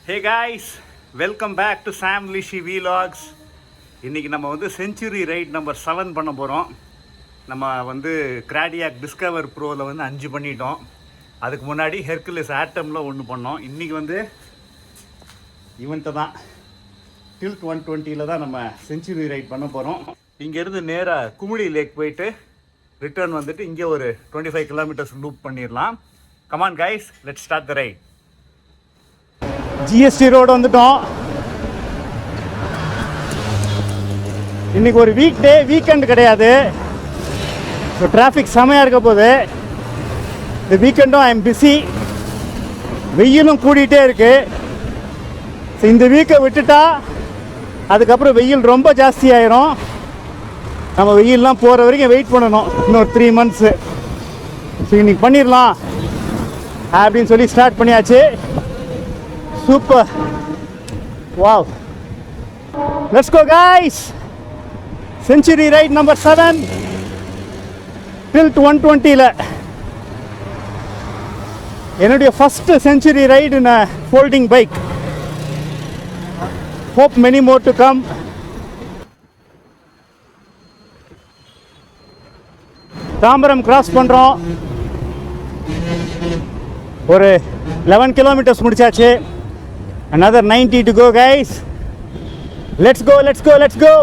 Hey guys, welcome back to Sam Lishi Vlogs. இன்றைக்கி நம்ம வந்து செஞ்சுரி ரைட் நம்பர் 7 பண்ண போகிறோம். நம்ம வந்து கிராடியாக் டிஸ்கவர் ப்ரோவில் வந்து 5 பண்ணிட்டோம். அதுக்கு முன்னாடி ஹெர்குலஸ் ஆட்டமில் 1 பண்ணோம். இன்றைக்கி வந்து இவன்ட்ட தான் டில்ட் 120ல் தான் நம்ம செஞ்சுரி ரைட் பண்ண போகிறோம். இங்கேருந்து நேராக குமிழி லேக் போயிட்டு ரிட்டர்ன் வந்துட்டு இங்கே ஒரு 25 கிலோமீட்டர்ஸ் லூப் பண்ணிடலாம். Come on guys, let's start the right. GST road வந்துட்டோம். இன்றைக்கி ஒரு வீக்கெண்ட் கிடையாது. ஸோ டிராஃபிக் செமையாக இருக்க போது. இந்த வீக்கெண்டும் ஐ எம் பிஸி. வெயிலும் கூடிகிட்டே இருக்குது. ஸோ இந்த வீக்கை விட்டுட்டா அதுக்கப்புறம் வெயில் ரொம்ப ஜாஸ்தி ஆயிரும். நம்ம வெயிலெலாம் போகிற வரைக்கும் வெயிட் பண்ணணும், இன்னொரு 3 months. ஸோ இன்றைக்கி பண்ணிடலாம் அப்படின்னு சொல்லி ஸ்டார்ட் பண்ணியாச்சு. Super, wow, let's go guys. Century ride number 7 டில்ட் 120ல் என்னுடைய first century ride in folding bike. Hope many more to come. Tambaram cross பண்ணுறோம். ஒரு 11 கிலோமீட்டர்ஸ் முடிச்சாச்சு. Another 90 to go guys. Let's go, let's go, let's go.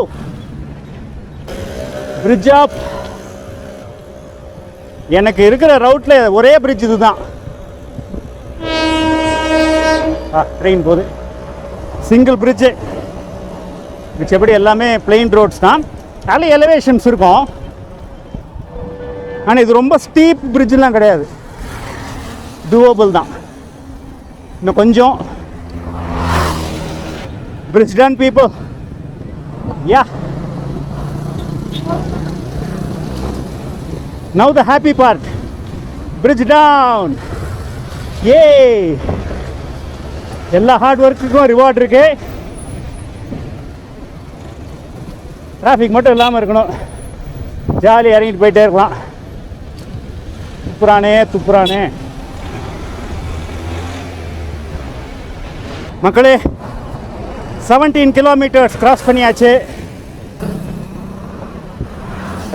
Bridge up. எனக்கு இருக்கிற ரவுட்ல ஒரே bridge இதுதான். ட்ரெயின் போகுது. Single bridge. மிச்சபடி எல்லாமே பிளெயின் ரோட்ஸ் தான். அதில் எலிவேஷன்ஸ் இருக்கும். ஆனால் இது ரொம்ப ஸ்டீப் பிரிட்ஜெலாம் கிடையாது. டூவபிள் தான். இன்னும் கொஞ்சம். Bridge done people. Yeah. Now the happy part. Bridge down. Yay. எல்லா ஹார்ட் ஒர்க்குக்கும் ரிவார்ட் இருக்கு. டிராஃபிக் மட்டும் இல்லாமல் இருக்கணும். ஜாலி இறங்கிட்டு போயிட்டே இருக்கலாம். துப்புரானே மக்களே. 17 kilometers கிராஸ் பண்ணியாச்சு.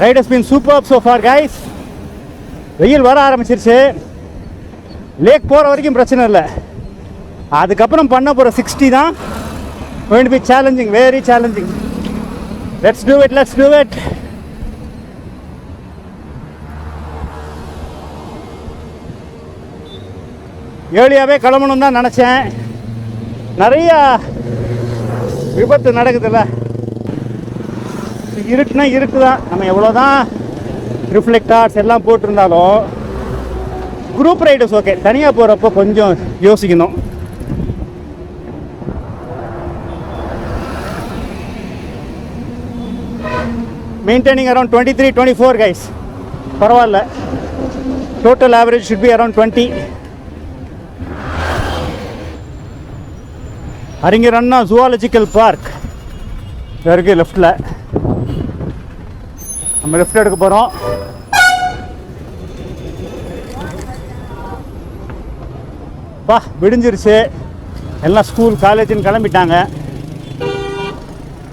Right has been super so far guys. வெயில் வர ஆரம்பிச்சிருச்சு. லேக் போகிற வரைக்கும் பிரச்சனை இல்லை. அதுக்கப்புறம் பண்ண போகிற 60 தான் going to be challenging, very challenging. Let's do it. ஏர்லியாகவே கிளம்பணும் தான் நினச்சேன். நிறையா விபத்து நடக்குதுல்ல. இருட்டுனா இருட்டு தான். நம்ம எவ்வளோ தான் ரிஃப்ளெக்டார்ஸ் எல்லாம் போட்டிருந்தாலும் குரூப் ரைடர்ஸ் ஓகே. தனியாக போகிறப்போ கொஞ்சம் யோசிக்கணும். Maintaining around 23-24 guys. பரவாயில்ல. Total average should be around 20. Arignar Anna zoological park இருக்கு லெஃப்டில். நம்ம லெஃப்ட் எடுக்க போகிறோம். விடிஞ்சிருச்சு. எல்லாம் ஸ்கூல் காலேஜுன்னு கிளம்பிட்டாங்க.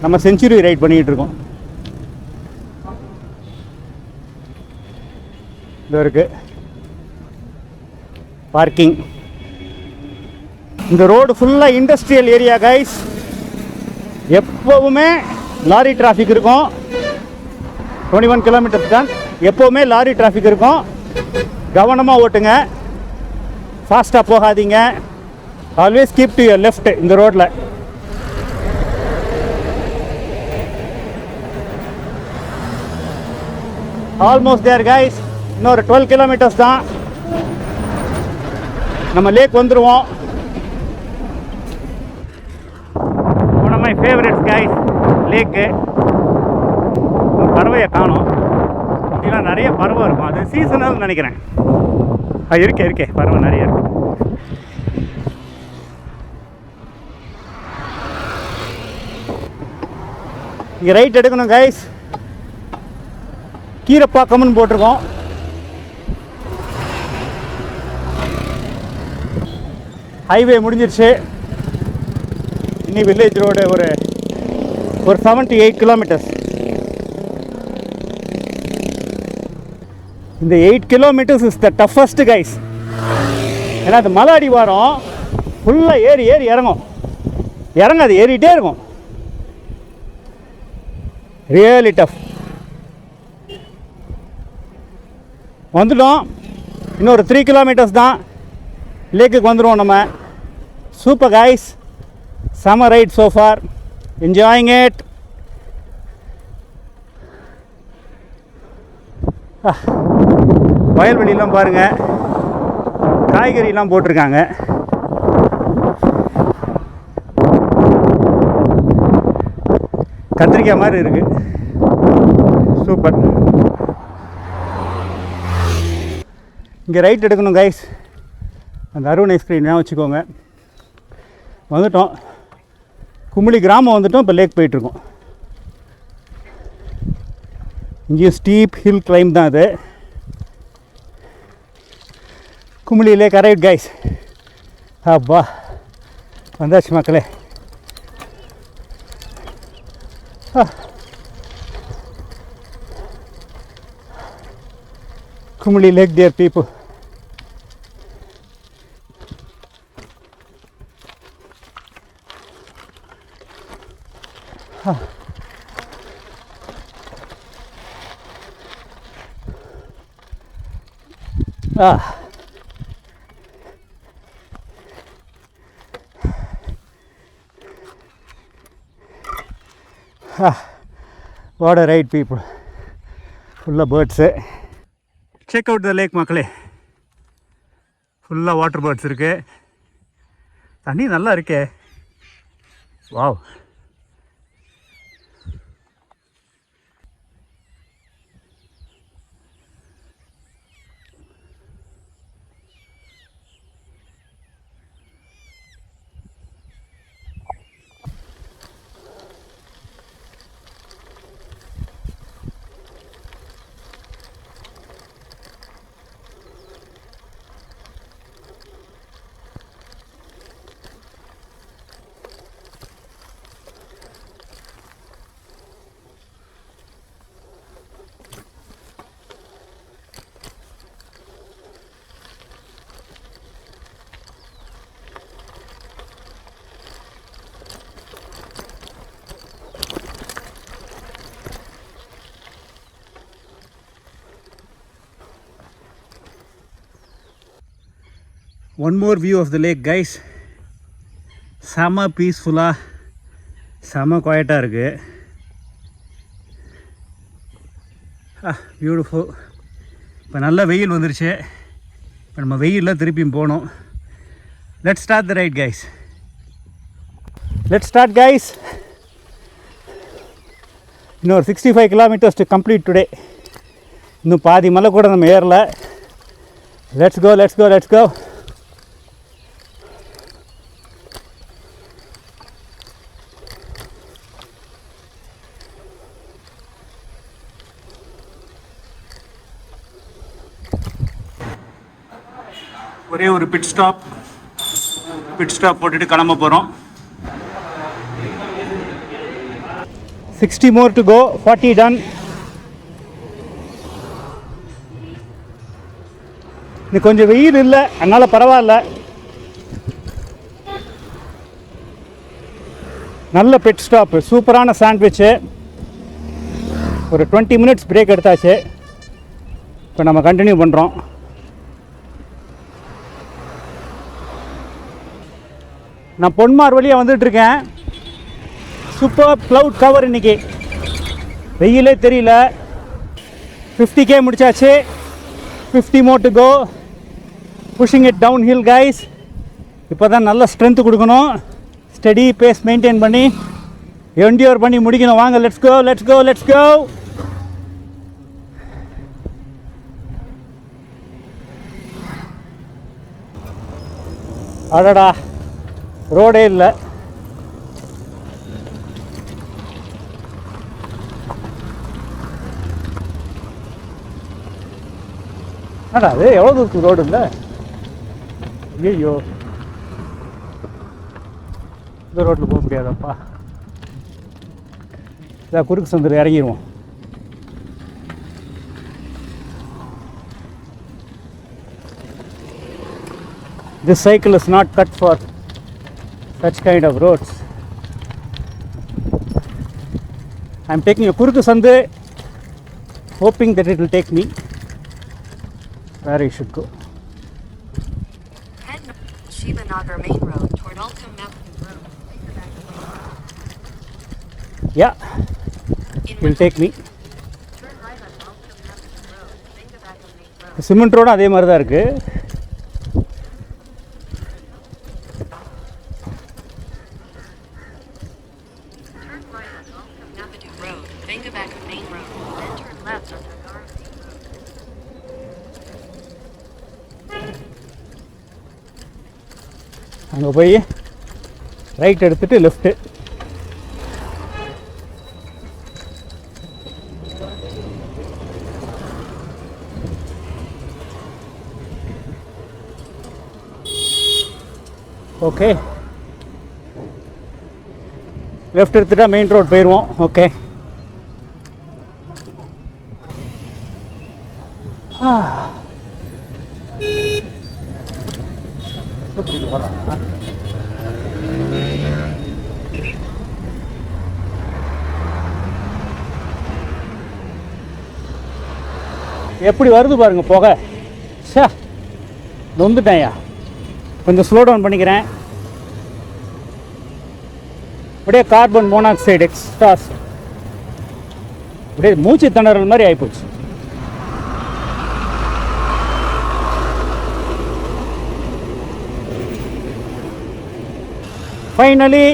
நம்ம செஞ்சுரி ரைட் பண்ணிக்கிட்டு இருக்கோம். இது இருக்கு பார்க்கிங். இந்த ரோடு ஃபுல்லாக இண்டஸ்ட்ரியல் ஏரியா கைஸ். எப்போவுமே லாரி டிராஃபிக் இருக்கும். 21 கிலோமீட்டர்ஸ் தான். எப்போவுமே லாரி டிராஃபிக் இருக்கும். கவனமாக ஓட்டுங்க, ஃபாஸ்ட்டாக போகாதீங்க. Always keep to your left. இந்த ரோட்டில் ஆல்மோஸ்ட் தேர் கைஸ். இன்னொரு 12 கிலோமீட்டர்ஸ் தான் நம்ம லேக் வந்துடுவோம். மை ஃபேவரட்ஸ் கைஸ் லேக்கு. பறவையை காணும். இதெல்லாம் நிறைய பறவை இருக்கும். அது சீசனல் நினைக்கிறேன். இருக்கே பறவை நிறைய இருக்கு. இங்கே ரைட் எடுக்கணும் கைஸ். கீரைப்பாக்கம்னு போட்டிருக்கோம். ஹைவே முடிஞ்சிருச்சு. இன்னி வில்லேஜ் ரோடு ஒரு 7 to 8 kilometers. இந்த 8 kilometers is the toughest guys. ஏன்னா அது மலை அடிவாரம் ஃபுல்லாக ஏறி இறங்காது ஏறிட்டே இருக்கும். Really tough. வந்துட்டோம், இன்னொரு 3 kilometers தான் லேக்குக்கு வந்துடுவோம் நம்ம. Super guys, summer right so far, enjoying it. வயல்வெளியெல்லாம் பாருங்கள், காய்கறிலாம் போட்டிருக்காங்க. கத்திரிக்காய் மாதிரி இருக்குது. சூப்பர். இங்கே ரைட் எடுக்கணும் கைஸ். அந்த அருண் ஐஸ்கிரீம் ஞாபகம் வச்சுக்கோங்க. வந்துட்டோம், குமிளி கிராமம் வந்துட்டோம். இப்போ லேக் போயிட்டுருக்கோம். இங்கேயும் ஸ்டீப் ஹில் கிளைம் தான் அது. Kumily lake arrived guys. அப்பா வந்தாச்சு மக்களே. Kumi Lake, dear people. What a ride, people. Full of birds. Check out the lake மக்களே. ஃபுல்லாக வாட்டர் பேர்ட்ஸ் இருக்குது. தண்ணி நல்லா இருக்கே. Wow. One more view of the lake guys. செம பீஸ்ஃபுல்லாக, செம குவாய்ட்டாக இருக்குது. பியூட்டிஃபுல். இப்போ நல்ல வெயில் வந்துருச்சு. இப்போ நம்ம வெயிலில் திருப்பியும் போகணும். Let's start the right guys. Let's start guys. இன்னொரு 65 kilometers to complete today. இன்னும் பாதி மலை கூட நம்ம ஏறல. Let's go, let's go, let's go. ஒரே ஒரு பிட் ஸ்டாப் போட்டுட்டு கிளம்ப போகிறோம். 60 more to go, 40 done. இது கொஞ்சம் வெயில் இல்லை, அதனால் பரவாயில்ல. நல்ல பிட் ஸ்டாப், சூப்பரான சாண்ட்விட்சு. ஒரு 20 minutes பிரேக் எடுத்தாச்சு. இப்போ நம்ம கண்டினியூ பண்ணுறோம். நான் பொன்மார் வழியாக வந்துட்டுருக்கேன். சூப்பர் க்ளவுட் கவர் இன்றைக்கி, வெயிலே தெரியல. 50K முடிச்சாச்சு. 50 more to go. Pushing it down hill guys. இப்போ தான் நல்ல ஸ்ட்ரென்த்து கொடுக்கணும். ஸ்டடி பேஸ் மெயின்டைன் பண்ணி என்டியூர் பண்ணி முடிக்கணும். வாங்க, let's go, let's go, let's go. அடடா, ரோடே இல்லை. அடா, அது எவ்வளோ தூரத்துக்கு ரோடு இல்லை? ஐயோ, இந்த ரோட்டில் போக முடியாதப்பா. இதான் குறுக்கு சந்தில் இறங்கிடுவோம். This cycle is not cut for such kind of roads. I am taking a kurukku sandu, hoping that it will take me where I should go. Head Shivanagar Main Road toward Altam Mountain Road. Yeah, it will take me. Turn right on Altam Mountain Road. Btwin Main Road. Cement road அதே மாதிரி தான் இருக்கு. அங்கே போய் right எடுத்துட்டு left. Okay, left எடுத்துட்டா main road போயிடுவோம். Okay, எப்படி வருது பாருங்க போக. சே, நொந்துட்டேன்யா. கொஞ்சம் ஸ்லோ டவுன் பண்ணிக்கிறேன். அப்படியே கார்பன் மோனாக்சைடு எக்ஸாஸ்ட் அப்படியே மூச்சு திணறல் மாதிரி ஆகிப்போச்சு. ஃபைனலி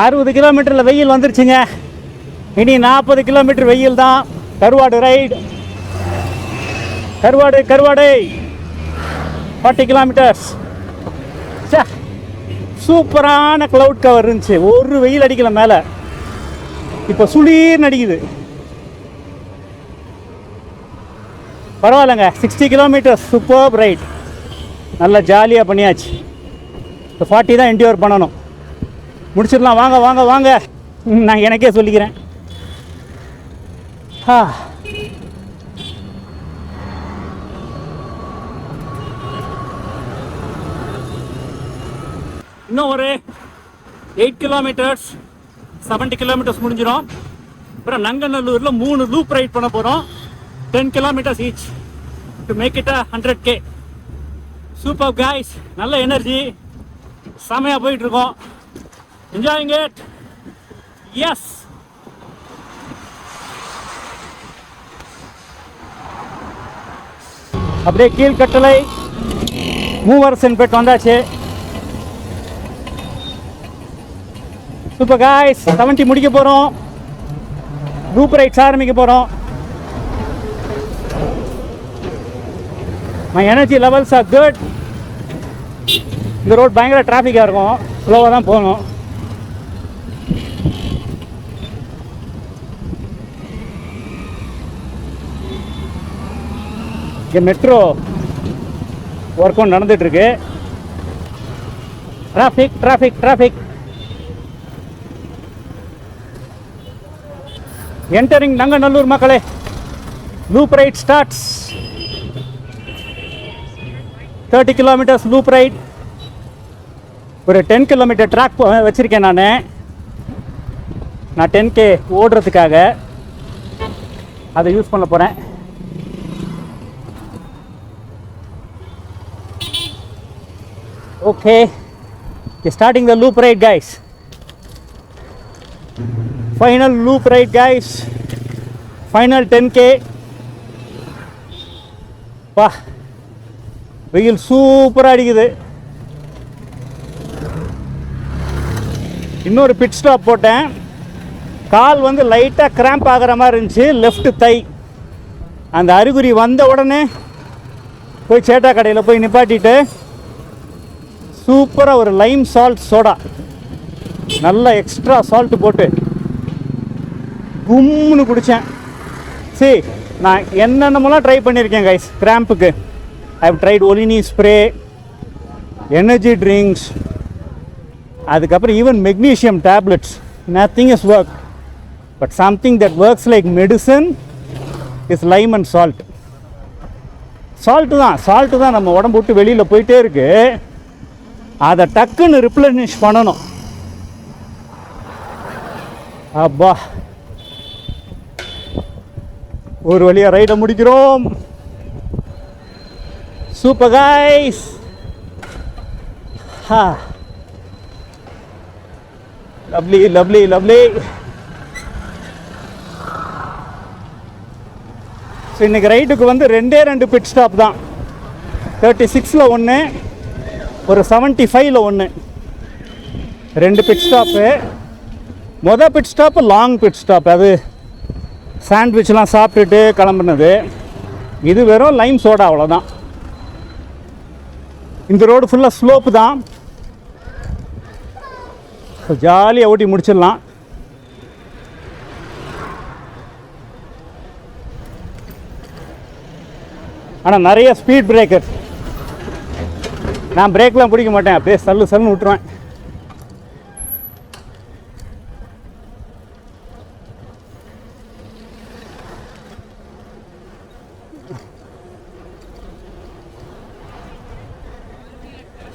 60 கிலோமீட்டரில் வெயில் வந்துருச்சுங்க. இனி 40 கிலோமீட்டர் வெயில் தான். கருவாடு ரைடு, கருவாடு 40 கிலோமீட்டர்ஸ். சே, சூப்பரான க்ளவுட் கவர் இருந்துச்சு. ஒரு வெயில் அடிக்கல மேலே. இப்போ சுளீர்னு அடிக்குது. பரவாயில்லைங்க, 60 கிலோமீட்டர்ஸ் சூப்பர் ரைட். நல்லா ஜாலியாக பண்ணியாச்சு. இப்போ 40 தான் என்டியூர் பண்ணணும். முடிச்சிடலாம். வாங்க வாங்க வாங்க, நான் எனக்கே சொல்லிக்கிறேன். இன்னும் ஒரு 8 கிலோமீட்டர்ஸ் 70 கிலோமீட்டர்ஸ் முடிஞ்சிடும். அப்புறம் நங்கநல்லூரில் 3 லூப் ரைட் பண்ண போகிறோம். 10 kilometres each to make it 100K. Super guys, நல்ல எனர்ஜி, செமையாக போயிட்டுருக்கோம். Enjoying it. எஸ், அப்படியே கீழ்கட்டளை மூவரசன்பேட் வந்தாச்சு. சூப்பர் காய்ஸ், 70 முடிக்க போகிறோம். லூப் ரைட்ஸ் ஆரம்பிக்க போகிறோம். My energy levels are good. இந்த ரோட் பயங்கர டிராஃபிக்காக இருக்கும். ஸ்லோவாக தான் போகணும். இங்கே மெட்ரோ ஒர்க்கும் நடந்துகிட்ருக்கு. Traffic traffic traffic. Entering Nanganallur மக்களே. Loop ride starts. 30 kilometres loop ride. ஒரு 10 கிலோமீட்டர் ட்ராக் வச்சுருக்கேன் நான் 10K ஓடுறதுக்காக அதை யூஸ் பண்ண போகிறேன். Okay, starting the loop right guys. Final loop ride guys, final 10K. வா, வெயில் சூப்பராக அடிக்குது. இன்னொரு பிட் ஸ்டாப் போட்டேன். கால் வந்து லைட்டாக கிராம்ப் ஆகிற மாதிரி இருந்துச்சு. லெஃப்ட் தை அந்த அறிகுறி வந்த உடனே போய் சேட்டா கடையில் போய் நிப்பாட்டிட்டு சூப்பராக ஒரு லைம் சால்ட் சோடா நல்லா எக்ஸ்ட்ரா சால்ட்டு போட்டு கும்முன்னு குடித்தேன். சரி, நான் என்னென்னமெல்லாம் ட்ரை பண்ணியிருக்கேன் கைஸ் கிராம்புக்கு. I have tried Volini spray, energy drinks, அதுக்கப்புறம் even magnesium tablets, nothing is work. But something that works like medicine is lime and salt. Salt தான் நம்ம உடம்பு விட்டு வெளியில் போயிட்டே இருக்கு. அதை டக்குன்னு ரிப்ளனிஷ் பண்ணணும். அப்பா, ஒரு வழியாக ரைடை முடிக்கிறோம். Super guys. Lovely lovely lovely. So இன்றைக்கி ரைட்டுக்கு வந்து 2 பிட் ஸ்டாப் தான். 36ல் ஒன்று, ஒரு 75ல் ஒன்று, 2 பிட் ஸ்டாப்பு. மொதல் bit stop long bit stop. அது சாண்ட்விச்லாம் சாப்பிட்டுட்டு கிளம்புனது. இது வெறும் லைம் சோடா, அவ்வளோதான். இந்த ரோடு ஃபுல்லாக ஸ்லோப்பு தான். ஜாலியாக ஓட்டி முடிச்சிடலாம். ஆனால் நிறைய ஸ்பீட் பிரேக்கர். நான் பிரேக்லாம் பிடிக்க மாட்டேன், அப்படியே சல்லுன்னு விட்டுருவேன்.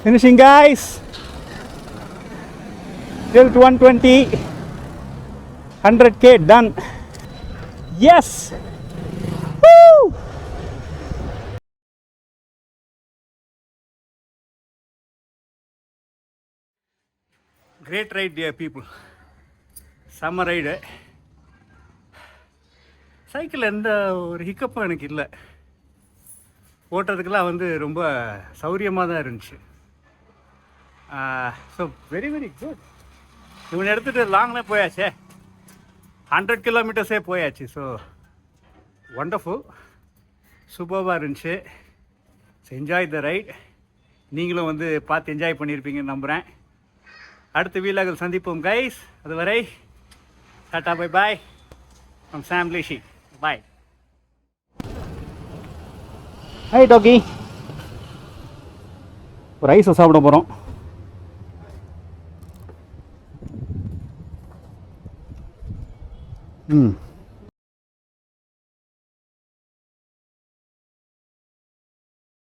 Finishing guys. Tilt 120, 100K done. Yes. Woo. Great ride dear people. Summer ride. Cycle எந்த ஒரு ஹிக்கப்பும் எனக்கு இல்லை. ஓட்டுறதுக்கெல்லாம் வந்து ரொம்ப சௌரியமாக தான் இருந்துச்சு. So very good. இவனை எடுத்துகிட்டு லாங்கில் போயாச்சே, 100 கிலோமீட்டர்ஸே போயாச்சு. ஸோ ஒண்டர்ஃபுல், சூப்பராக இருந்துச்சு. So enjoy the right. நீங்களும் வந்து பார்த்து என்ஜாய் பண்ணியிருப்பீங்கன்னு நம்புகிறேன். அடுத்த வீலாக சந்திப்போம் கைஸ். அதுவரை டாட்டா, bye bye from Sam Lishi. Bye. Hi டாக்கி. ஒரு ஐஸை சாப்பிட போகிறோம். ம்